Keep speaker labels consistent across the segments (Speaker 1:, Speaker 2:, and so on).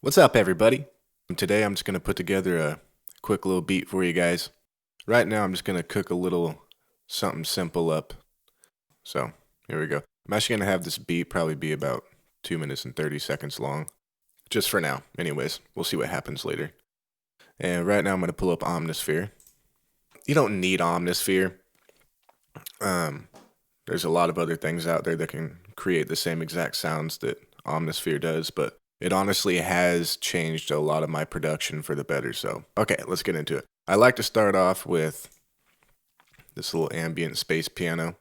Speaker 1: What's up, everybody? Today I'm just going to put together a quick little beat for you guys. Right now I'm just going to cook a little something simple up. So, here we go. I'm actually going to have this beat probably be about 2 minutes and 30 seconds long. Just for now. Anyways, we'll see what happens later. And right now I'm going to pull up Omnisphere. You don't need Omnisphere. There's a lot of other things out there that can create the same exact sounds that Omnisphere does, but it honestly has changed a lot of my production for the better. So, okay, let's get into it. I like to start off with this little ambient space piano.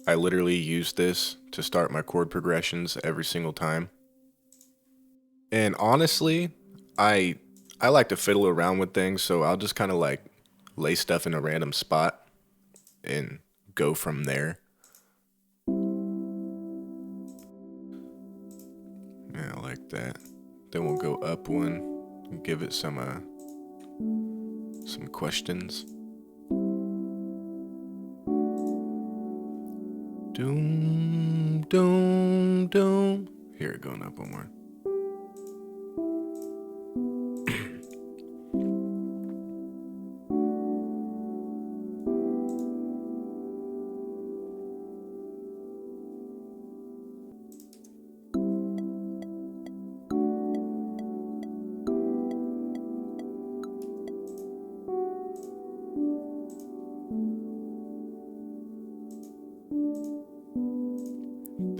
Speaker 1: I literally use this to start my chord progressions every single time. And honestly, I like to fiddle around with things, so I'll just kind of like lay stuff in a random spot and go from there. Yeah, I like that. Then we'll go up one and give it some questions. Doom, doom, doom. Here, going up one more.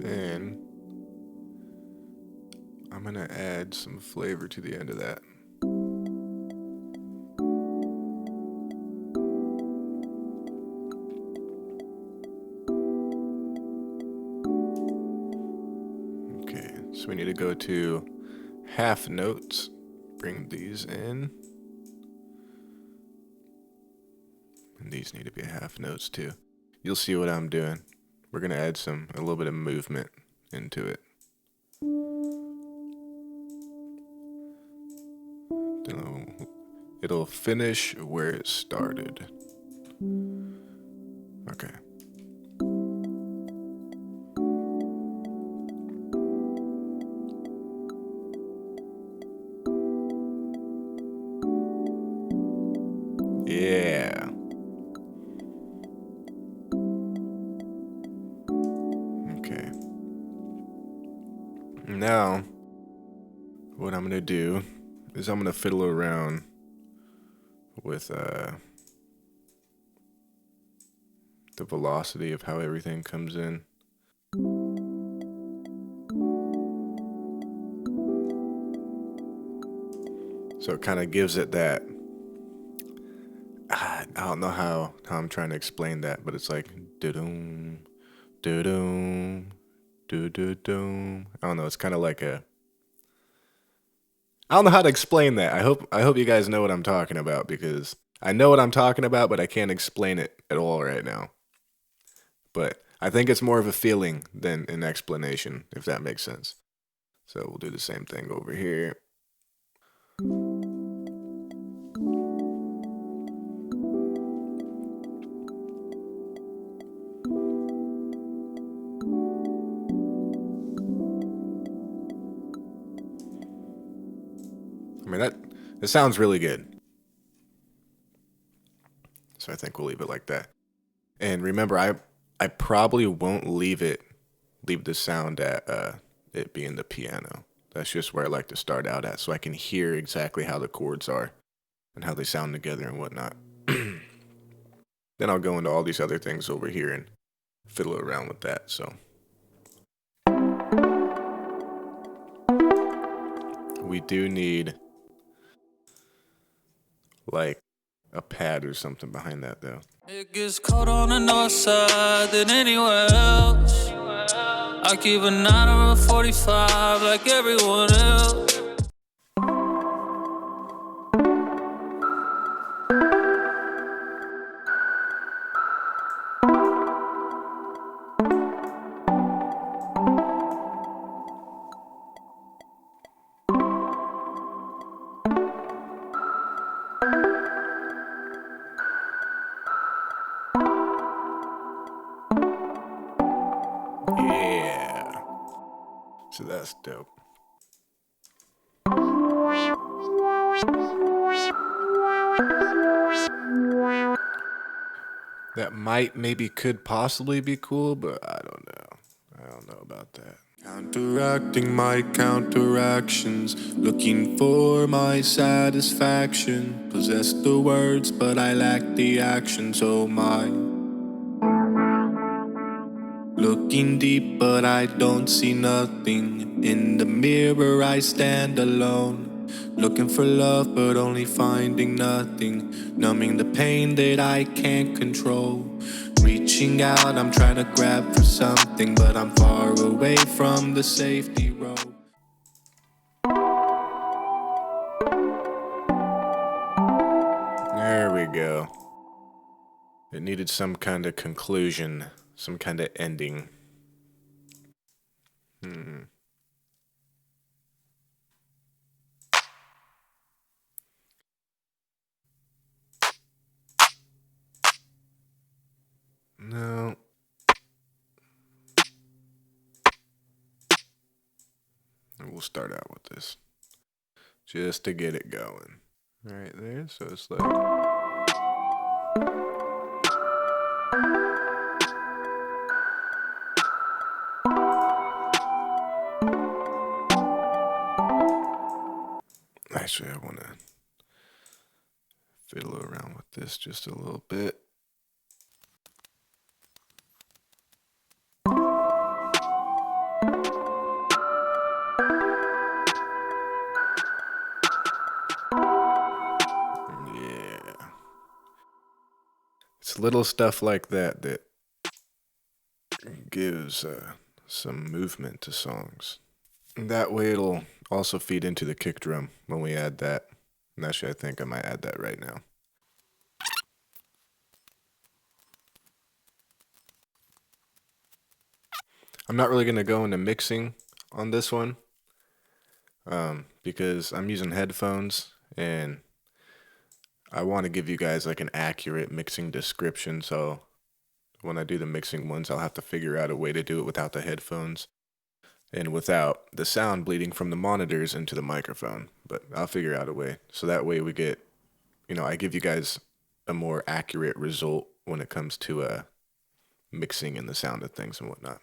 Speaker 1: Then I'm gonna add some flavor to the end of that. Okay, so we need to go to half notes, bring these in. And these need to be half notes too. You'll see what I'm doing. We're gonna add a little bit of movement into it. Then it'll finish where it started. Okay. Yeah. Okay. Now, what I'm gonna do is I'm gonna fiddle around with the velocity of how everything comes in. So it kind of gives it that. I don't know how I'm trying to explain that, but it's like do-doom, do-doom, do-do-doom. I don't know. It's kind of like a. I don't know how to explain that. I hope you guys know what I'm talking about, because I know what I'm talking about, but I can't explain it at all right now. But I think it's more of a feeling than an explanation, if that makes sense. So we'll do the same thing over here. I mean, it sounds really good. So I think we'll leave it like that. And remember, I probably won't leave the sound at it being the piano. That's just where I like to start out at, so I can hear exactly how the chords are and how they sound together and whatnot. Then I'll go into all these other things over here and fiddle around with that. So we do need like a pad or something behind that, though.
Speaker 2: It gets cold on the north side than anywhere else. I keep a 9 or a 45 like everyone else.
Speaker 1: So that's dope. That could possibly be cool, but I don't know. I don't know about that. Counteracting my counteractions, looking for my satisfaction. Possess the words, but I lack the actions, oh my. Looking deep, but I don't see nothing. In the mirror I stand alone, looking for love, but only finding nothing. Numbing the pain that I can't control. Reaching out, I'm trying to grab for something, but I'm far away from the safety road. There we go. It needed some kind of conclusion, some kind of ending. No. We'll start out with this, just to get it going. Right there, so it's like... Actually, I want to fiddle around with this just a little bit. Yeah. It's little stuff like that that gives some movement to songs. And that way it'll also feed into the kick drum when we add that. And actually, I think I might add that right now. I'm not really going to go into mixing on this one because I'm using headphones and I want to give you guys like an accurate mixing description. So when I do the mixing ones, I'll have to figure out a way to do it without the headphones and without the sound bleeding from the monitors into the microphone. But I'll figure out a way. So that way we get, I give you guys a more accurate result when it comes to mixing and the sound of things and whatnot.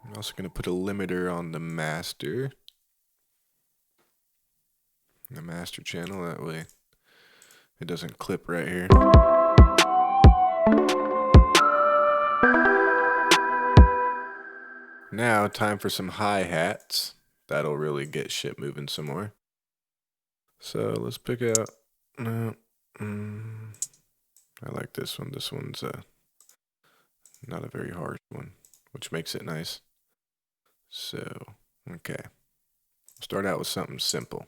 Speaker 1: I'm also going to put a limiter on the master channel, that way it doesn't clip right here. Now, time for some hi-hats. That'll really get shit moving some more. So let's pick out... I like this one. This one's not a very hard one, which makes it nice. So, okay. Start out with something simple.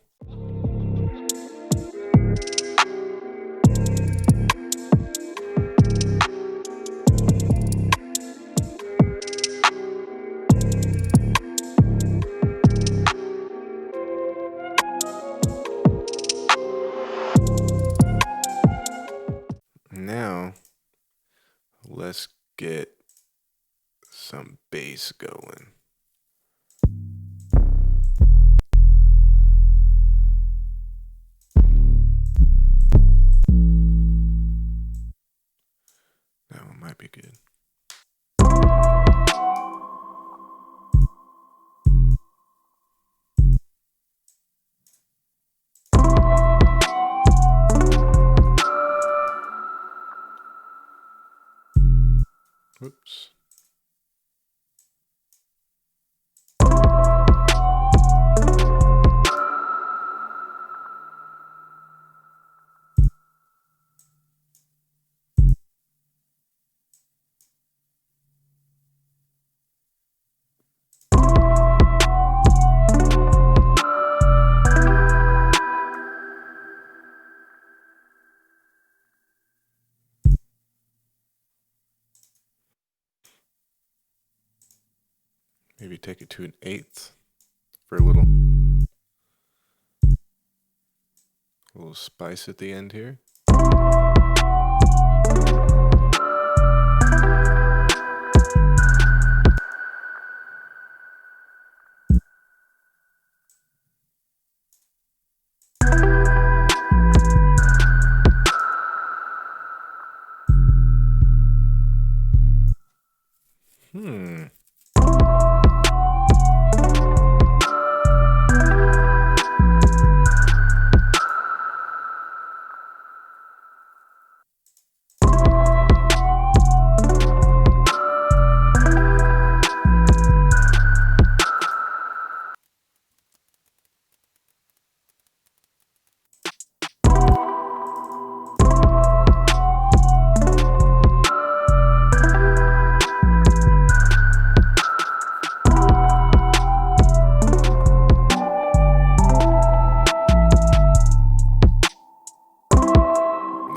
Speaker 1: Now, let's get some bass going. That one might be good. Whoops. Maybe take it to an eighth for a little. A little spice at the end here.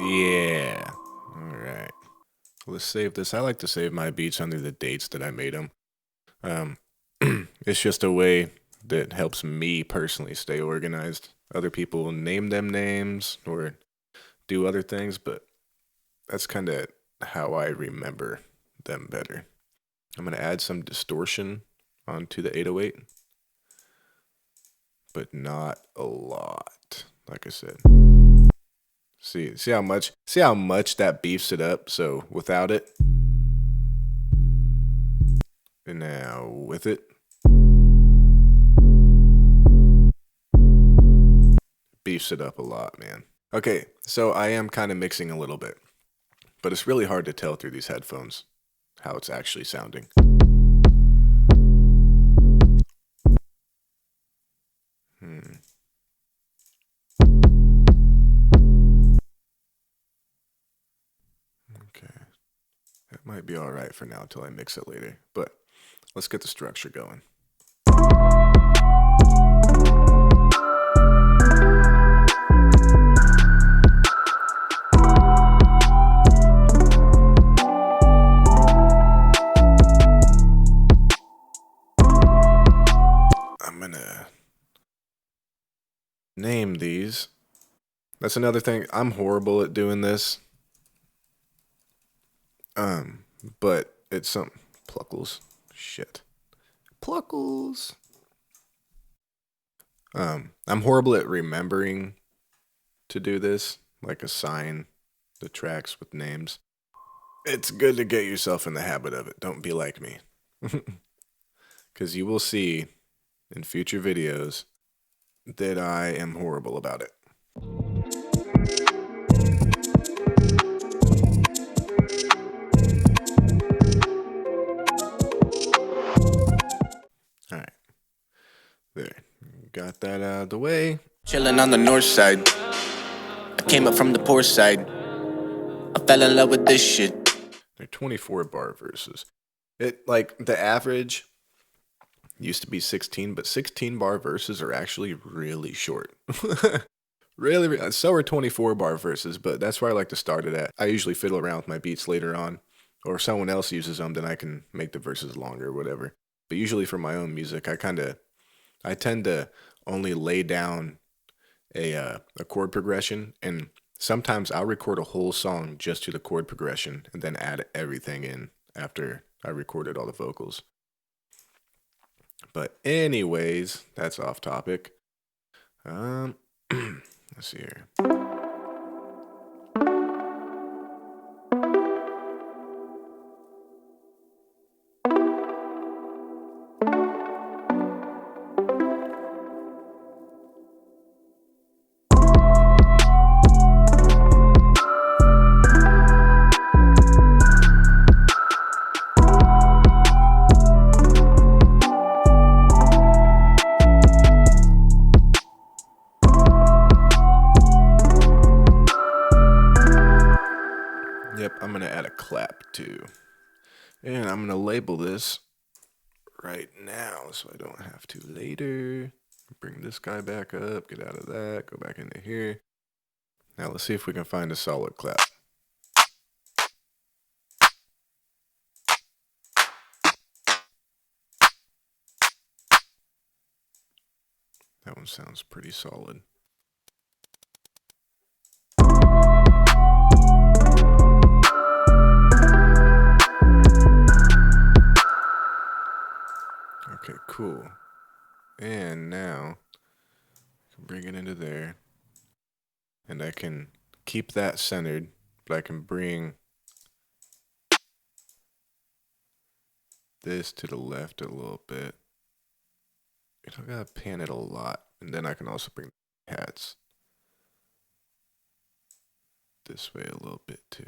Speaker 1: Yeah. All right. Let's save this. I like to save my beats under the dates that I made them. It's just a way that helps me personally stay organized. Other people name them names or do other things, but that's kind of how I remember them better. I'm going to add some distortion onto the 808, but not a lot, like I said. See how much that beefs it up. So without it, and now with it, beefs it up a lot, man. Okay, so I am kind of mixing a little bit, but it's really hard to tell through these headphones how it's actually sounding. Okay. That might be all right for now until I mix it later, but let's get the structure going. I'm gonna name these. That's another thing. I'm horrible at doing this. But it's some Pluckles. Shit. Pluckles. I'm horrible at remembering to do this, like assign the tracks with names. It's good to get yourself in the habit of it. Don't be like me. Because you will see in future videos that I am horrible about it. Alright. There. Got that out of the way.
Speaker 3: Chilling on the north side. I came up from the poor side. I fell in love with this shit.
Speaker 1: They're 24 bar verses. It, like, the average used to be 16, but 16 bar verses are actually really short. Really, so are 24 bar verses, but that's where I like to start it at. I usually fiddle around with my beats later on, or if someone else uses them, then I can make the verses longer or whatever. But usually for my own music, I tend to only lay down a chord progression, and sometimes I'll record a whole song just to the chord progression and then add everything in after I recorded all the vocals. But anyways, that's off topic. Let's see here. Yep, I'm going to add a clap too. And I'm going to label this right now so I don't have to later. Bring this guy back up, get out of that, go back into here. Now let's see if we can find a solid clap. That one sounds pretty solid. Okay, cool. And now I can bring it into there. And I can keep that centered, but I can bring this to the left a little bit. I don't gotta pan it a lot. And then I can also bring the hats this way a little bit too.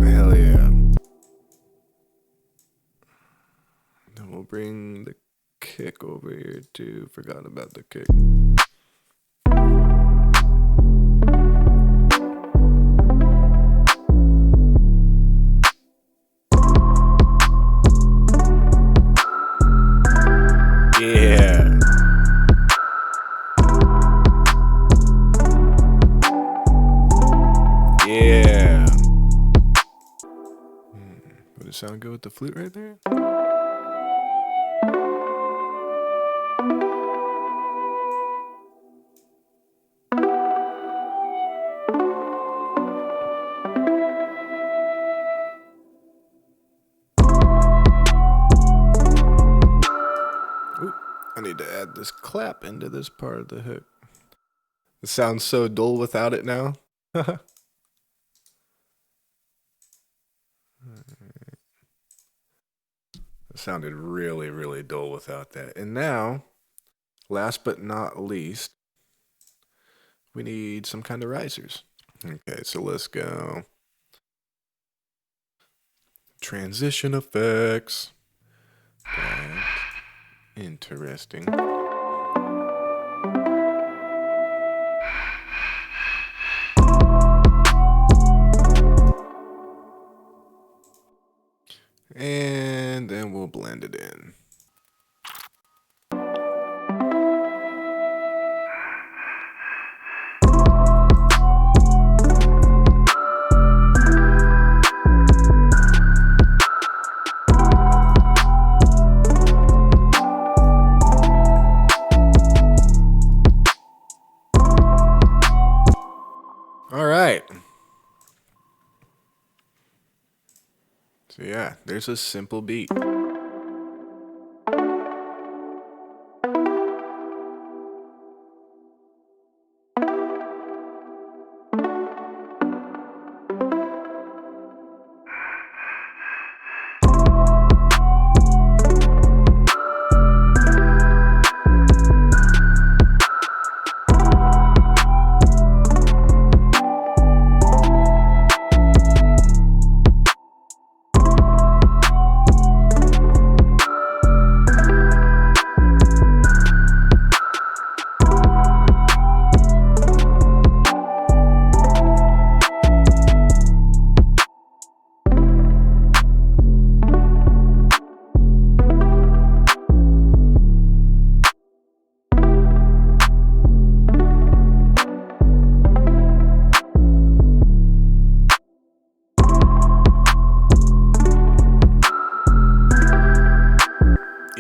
Speaker 1: Hell yeah. Then we'll bring the kick over here too. Forgot about the kick. Yeah. Yeah. Would it sound good with the flute right there? Ooh, I need to add this clap into this part of the hook. It sounds so dull without it now. It sounded really, really dull without that. And now, last but not least, we need some kind of risers. Okay, so let's go. Transition effects. That. Interesting. And then we'll blend it in. All right. So yeah, there's a simple beat.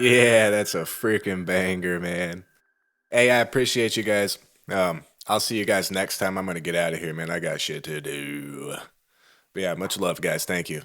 Speaker 1: Yeah, that's a freaking banger, man. Hey, I appreciate you guys. I'll see you guys next time. I'm gonna get out of here, man. I got shit to do. But yeah, much love, guys. Thank you.